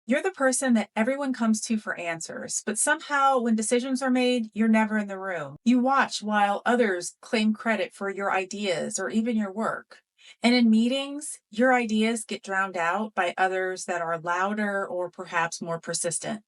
You're the person that everyone comes to for answers, but somehow when decisions are made, you're never in the room. You watch while others claim credit for your ideas or even your work. And in meetings, your ideas get drowned out by others that are louder or perhaps more persistent.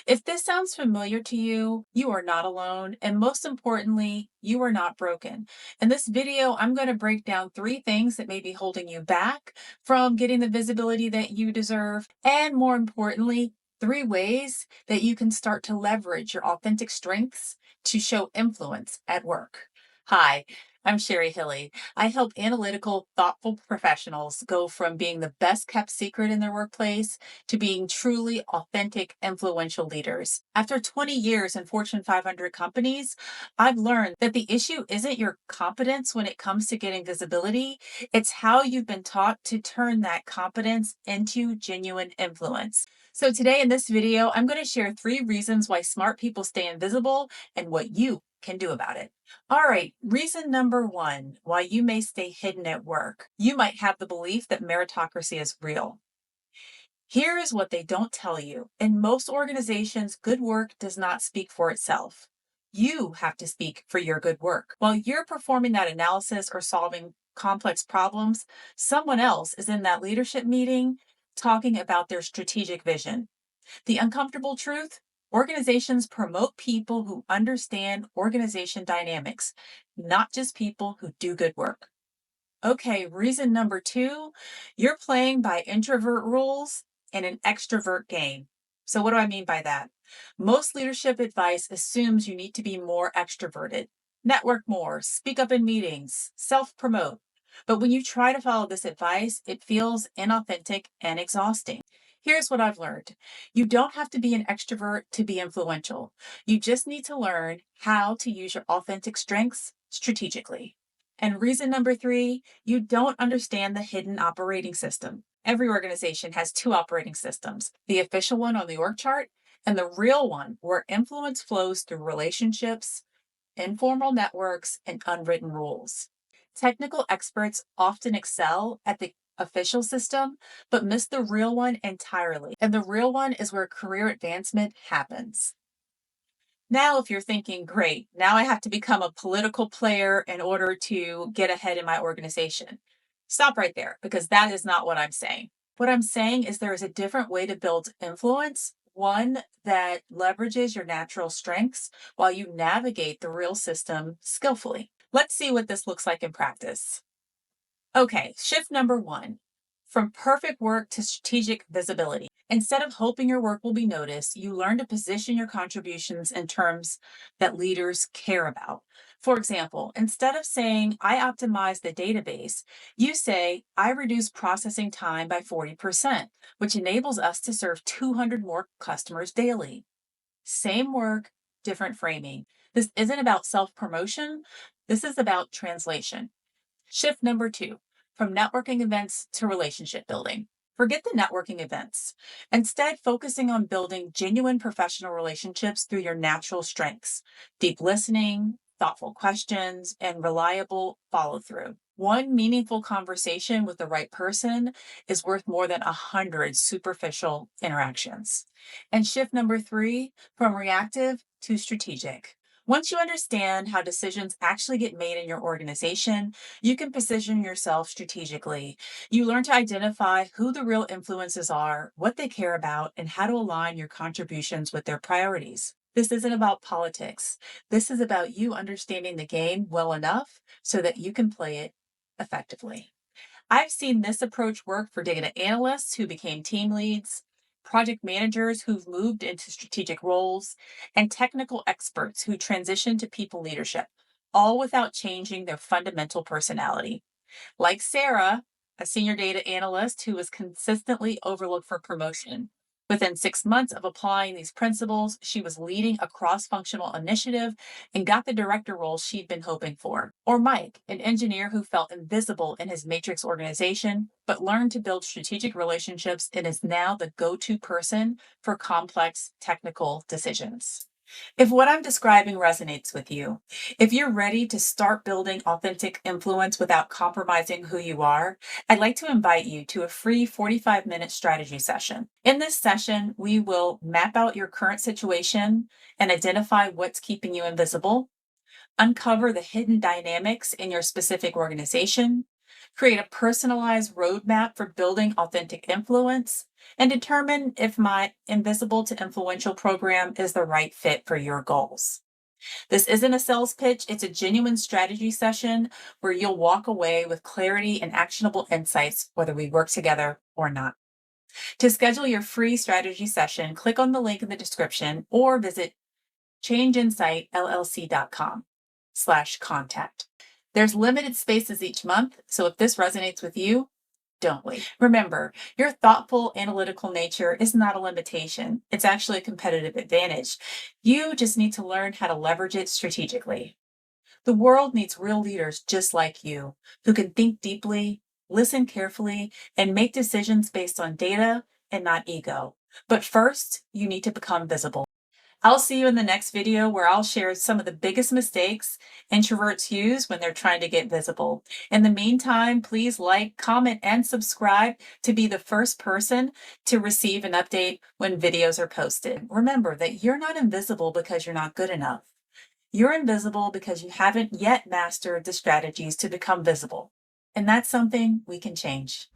If this sounds familiar to you, you are not alone. And most importantly, you are not broken. In this video, I'm going to break down three things that may be holding you back from getting the visibility that you deserve. And more importantly, three ways that you can start to leverage your authentic strengths to show influence at work. Hi, I'm Sherry Hilly. I help analytical, thoughtful professionals go from being the best kept secret in their workplace to being truly authentic, influential leaders. After 20 years in Fortune 500 companies, I've learned that the issue isn't your competence when it comes to getting visibility, it's how you've been taught to turn that competence into genuine influence. So today in this video, I'm going to share three reasons why smart people stay invisible and what you can do about it. All right, reason number one why you may stay hidden at work. You might have the belief that meritocracy is real. Here is what they don't tell you. In most organizations, good work does not speak for itself. You have to speak for your good work. While you're performing that analysis or solving complex problems, someone else is in that leadership meeting talking about their strategic vision. The uncomfortable truth: organizations promote people who understand organization dynamics, not just people who do good work. Okay, reason number two, you're playing by introvert rules in an extrovert game. So, what do I mean by that? Most leadership advice assumes you need to be more extroverted, network more, speak up in meetings, self promote. But when you try to follow this advice, it feels inauthentic and exhausting. Here's what I've learned: you don't have to be an extrovert to be influential. You just need to learn how to use your authentic strengths strategically. And reason number three, you don't understand the hidden operating system. Every organization has two operating systems: the official one on the org chart and the real one where influence flows through relationships, informal networks, and unwritten rules. Technical experts often excel at the official system, but miss the real one entirely. And the real one is where career advancement happens. Now, if you're thinking, great, now I have to become a political player in order to get ahead in my organization. Stop right there, because that is not what I'm saying. What I'm saying is there is a different way to build influence, one that leverages your natural strengths while you navigate the real system skillfully. Let's see what this looks like in practice. Okay, shift number one: from perfect work to strategic visibility. Instead of hoping your work will be noticed, you learn to position your contributions in terms that leaders care about. For example, instead of saying, I optimize the database, you say, I reduce processing time by 40%, which enables us to serve 200 more customers daily. Same work, different framing. This isn't about self promotion, this is about translation. Shift number two: from networking events to relationship building. Forget the networking events. Instead, focusing on building genuine professional relationships through your natural strengths: deep listening, thoughtful questions, and reliable follow through. One meaningful conversation with the right person is worth more than 100 superficial interactions. And shift number three: from reactive to strategic. Once you understand how decisions actually get made in your organization, you can position yourself strategically. You learn to identify who the real influences are, what they care about, and how to align your contributions with their priorities. This isn't about politics. This is about you understanding the game well enough so that you can play it effectively. I've seen this approach work for data analysts who became team leads, project managers who've moved into strategic roles, and technical experts who transition to people leadership, all without changing their fundamental personality. Like Sarah, a senior data analyst who was consistently overlooked for promotion. Within 6 months of applying these principles, she was leading a cross functional initiative and got the director role she'd been hoping for. Or Mike, an engineer who felt invisible in his matrix organization, but learned to build strategic relationships and is now the go to person for complex technical decisions. If what I'm describing resonates with you, if you're ready to start building authentic influence without compromising who you are, I'd like to invite you to a free 45-minute strategy session. In this session, we will map out your current situation and identify what's keeping you invisible, uncover the hidden dynamics in your specific organization, create a personalized roadmap for building authentic influence, and determine if my Invisible to Influential program is the right fit for your goals. This isn't a sales pitch, it's a genuine strategy session where you'll walk away with clarity and actionable insights, whether we work together or not. To schedule your free strategy session, click on the link in the description or visit changeinsightllc.com/contact. There's limited spaces each month, so if this resonates with you, don't wait. Remember, your thoughtful, analytical nature is not a limitation. It's actually a competitive advantage. You just need to learn how to leverage it strategically. The world needs real leaders just like you, who can think deeply, listen carefully, and make decisions based on data and not ego. But first, you need to become visible. I'll see you in the next video where I'll share some of the biggest mistakes introverts use when they're trying to get visible. In the meantime, please like, comment, and subscribe to be the first person to receive an update when videos are posted. Remember that you're not invisible because you're not good enough. You're invisible because you haven't yet mastered the strategies to become visible. And that's something we can change.